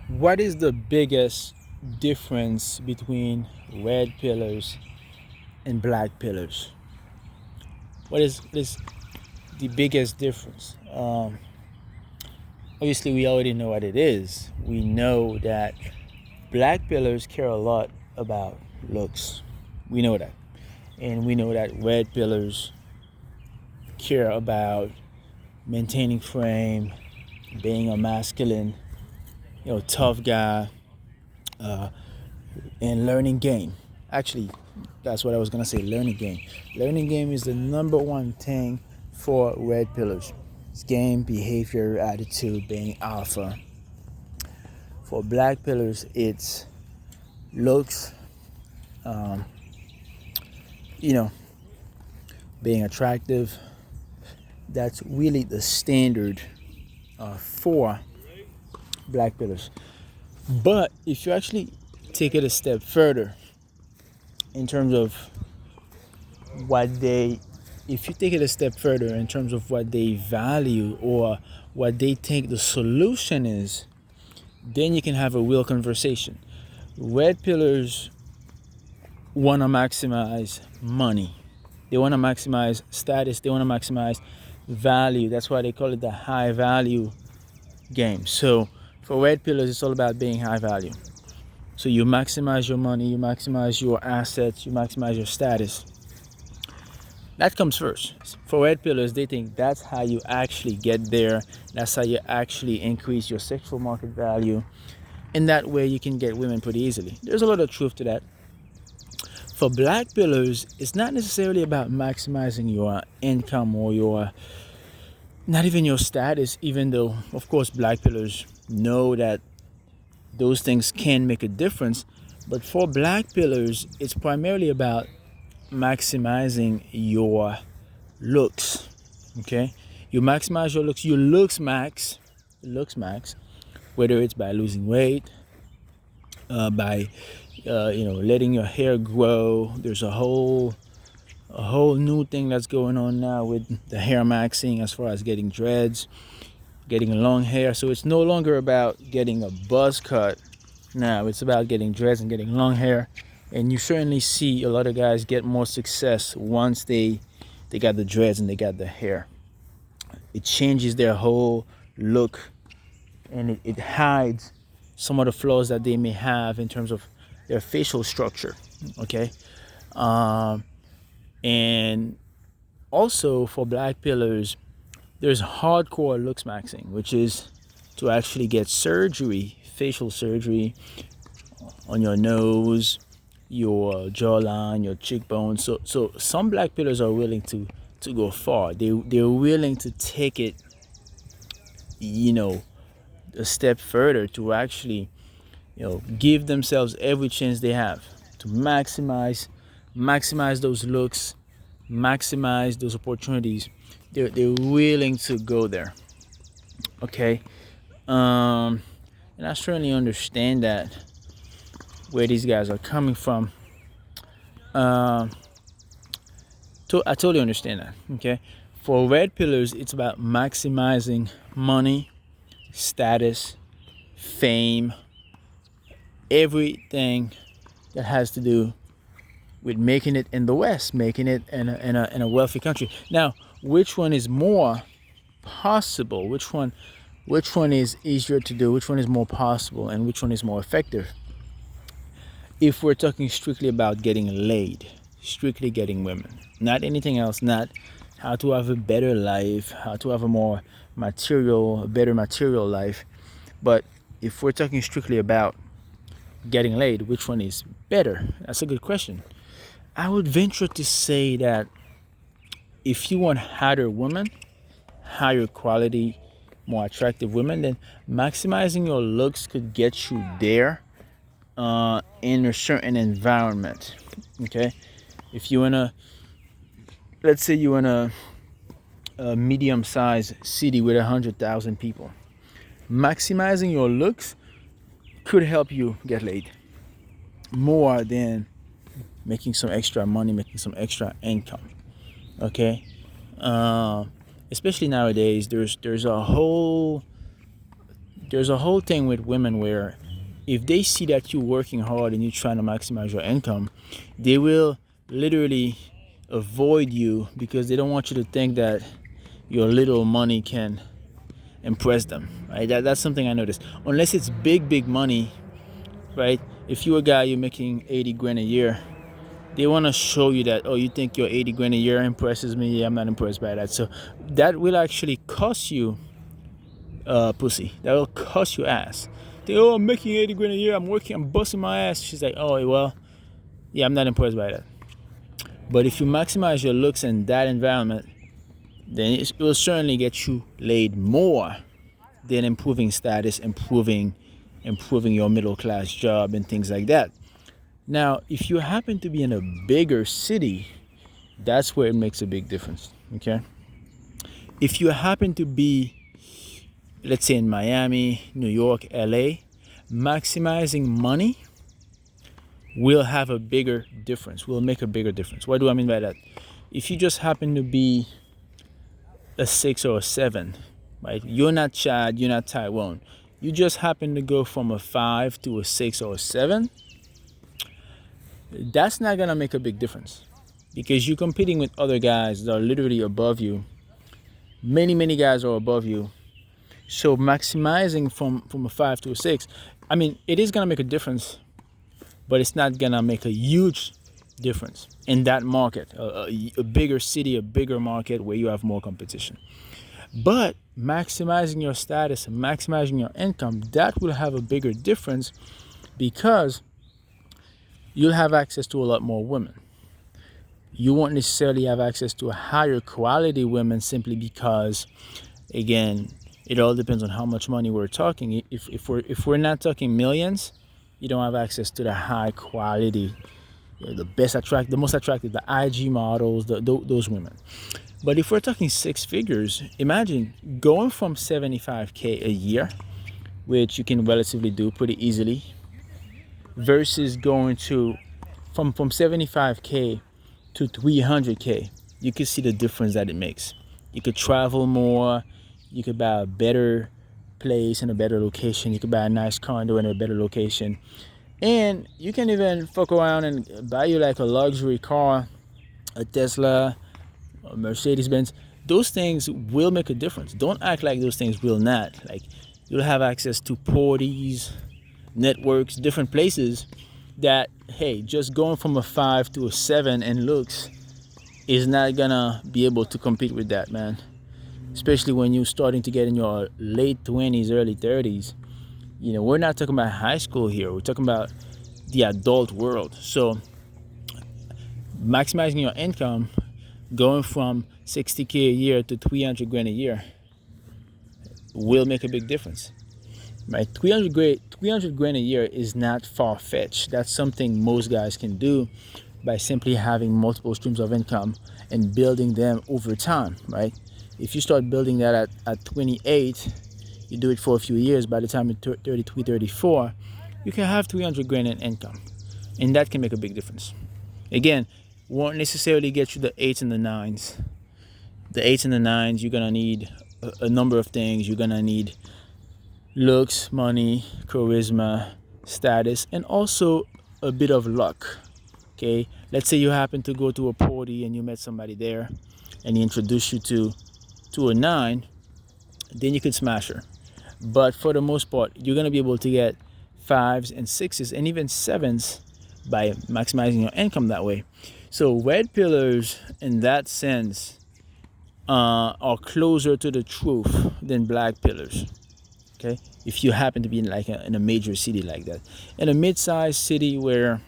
What is the biggest difference between red pillars and black pillars? What is the biggest difference? Obviously, we already know what it is. We know that black pillars care a lot about looks. We know that. And we know that red pillars care about maintaining frame, being a masculine, tough guy, uh, and learning game. Actually, that's what I was gonna say. Learning game. Learning game is the number one thing for red pillars. It's game, behavior, attitude, being alpha. For black pillars, it's looks, um, you know, being attractive. That's really the standard for black pillars. But if you actually take it a step further in terms of what they, if you take it a step further in terms of what they value or what they think the solution is, then you can have a real conversation. Red pillars want to maximize money. They want to maximize status. They want to maximize value. That's why they call it the high value game. So for red pillars, it's all about being high value. So you maximize your money, you maximize your assets, you maximize your status. That comes first. For red pillars, they think that's how you actually get there. That's how you actually increase your sexual market value. And that way you can get women pretty easily. There's a lot of truth to that. For black pillars, it's not necessarily about maximizing your income or your, not even your status, even though, of course, black pillars know that those things can make a difference. But for black pillars, it's primarily about maximizing your looks. Okay, you maximize your looks. You looks max, whether it's by losing weight, by letting your hair grow. There's a whole new thing that's going on now with the hair maxing as far as getting dreads, getting long hair. So it's no longer about getting a buzz cut. Now it's about getting dreads and getting long hair. And you certainly see a lot of guys get more success once they got the dreads and they got the hair. It changes their whole look, and it hides some of the flaws that they may have in terms of their facial structure. Okay, and also for black pillars, there's hardcore Looksmaxxing, which is to actually get surgery, facial surgery on your nose, your jawline, your cheekbones. So some black pillars are willing to go far. They're willing to take it, a step further to actually, give themselves every chance they have to maximize those looks, maximize those opportunities. They're willing to go there. Okay, and I certainly understand that where these guys are coming from. I totally understand that. Okay, for red pillars, it's about maximizing money, status, fame, everything that has to do with making it in the West, making it in a wealthy country. Now, which one is more possible? Which one is easier to do? Which one is more possible, and which one is more effective? If we're talking strictly about getting laid, strictly getting women, not anything else, not how to have a better life, how to have a better material life, but if we're talking strictly about getting laid, which one is better? That's a good question. I would venture to say that if you want hotter women, higher quality, more attractive women, then maximizing your looks could get you there in a certain environment. Okay, if you let's say you're in a medium-sized city with 100,000 people, maximizing your looks could help you get laid more than making some extra money, making some extra income. Okay, especially nowadays, there's a whole there's a whole thing with women where if they see that you're working hard and you're trying to maximize your income, they will literally avoid you because they don't want you to think that your little money can impress them, right? That's something I noticed. Unless it's big money, right? If you're a guy, you're making 80 grand a year, they want to show you that, oh, you think your 80 grand a year impresses me? I'm not impressed by that. So that will actually cost you pussy. That will cost you ass. They, oh, I'm making 80 grand a year, I'm working, I'm busting my ass. She's like, oh, well, yeah, I'm not impressed by that. But if you maximize your looks in that environment, then it will certainly get you laid more than improving status, improving your middle class job and things like that. Now, if you happen to be in a bigger city, that's where it makes a big difference, okay? If you happen to be, let's say in Miami, New York, LA, maximizing money will have a bigger difference, will make a bigger difference. What do I mean by that? If you just happen to be a 6 or a 7, right? You're not Chad, you're not Taiwan. You just happen to go from a 5 to a 6 or a 7, that's not gonna make a big difference because you're competing with other guys that are literally above you. Many guys are above you. So maximizing from a 5 to a 6, I mean, it is gonna make a difference, but it's not gonna make a huge difference in that market, a bigger city, a bigger market where you have more competition. But maximizing your status and maximizing your income, that will have a bigger difference because you'll have access to a lot more women. You won't necessarily have access to a higher quality women simply because, again, it all depends on how much money we're talking. If we're not talking millions, you don't have access to the high quality, the most attractive, the IG models, those women. But if we're talking 6 figures, imagine going from 75K a year, which you can relatively do pretty easily, versus going to from 75K to 300K. You can see the difference that it makes. You could travel more, you could buy a better place in a better location, you could buy a nice condo in a better location, and you can even fuck around and buy you like a luxury car, a Tesla, a Mercedes-Benz. Those things will make a difference. Don't act like those things will not. Like, you'll have access to parties, networks, different places that, hey, just going from a 5 to a 7 in looks is not gonna be able to compete with that, man. Especially when you're starting to get in your late 20s, early 30s. You know, we're not talking about high school here. We're talking about the adult world. So maximizing your income, going from 60K a year to 300 grand a year will make a big difference, right? 300 grand a year is not far-fetched. That's something most guys can do by simply having multiple streams of income and building them over time, right? If you start building that at 28, you do it for a few years, by the time you're 33, 34, you can have 300 grand in income. And that can make a big difference. Again, won't necessarily get you the 8s and the 9s. The 8s and the 9s, you're gonna need a number of things. You're gonna need looks, money, charisma, status, and also a bit of luck. Okay, let's say you happen to go to a party and you met somebody there and he introduced you to a 9, then you could smash her. But for the most part, you're gonna be able to get 5s and 6s and even 7s by maximizing your income that way. So red pillars in that sense are closer to the truth than black pillars. Okay, if you happen to be in a major city like that, in a mid-sized city where,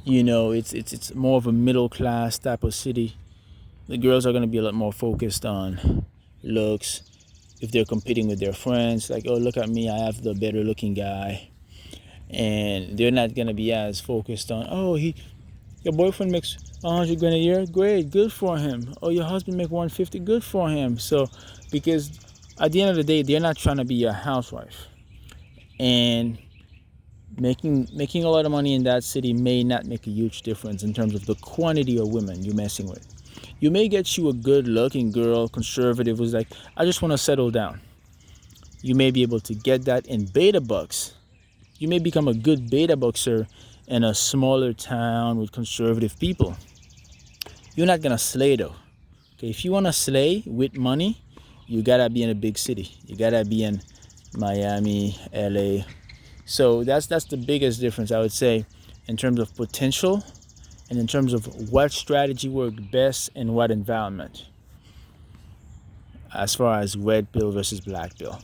you know, it's more of a middle class type of city, the girls are going to be a lot more focused on looks. If they're competing with their friends, like, oh, look at me, I have the better looking guy, and they're not going to be as focused on, oh, your boyfriend makes 100 grand a year, great, good for him. Oh, your husband make 150, good for him. So because at the end of the day, they're not trying to be a housewife, and making a lot of money in that city may not make a huge difference in terms of the quantity of women you're messing with. You may get you a good looking girl, conservative, who's like, I just want to settle down. you may be able to get that in beta bucks. You may become a good beta boxer in a smaller town with conservative people. You're not gonna slay though. Okay, if you wanna slay with money, you gotta be in a big city. You gotta be in Miami, LA. So that's the biggest difference, I would say, in terms of potential and in terms of what strategy worked best in what environment, as far as red pill versus black pill.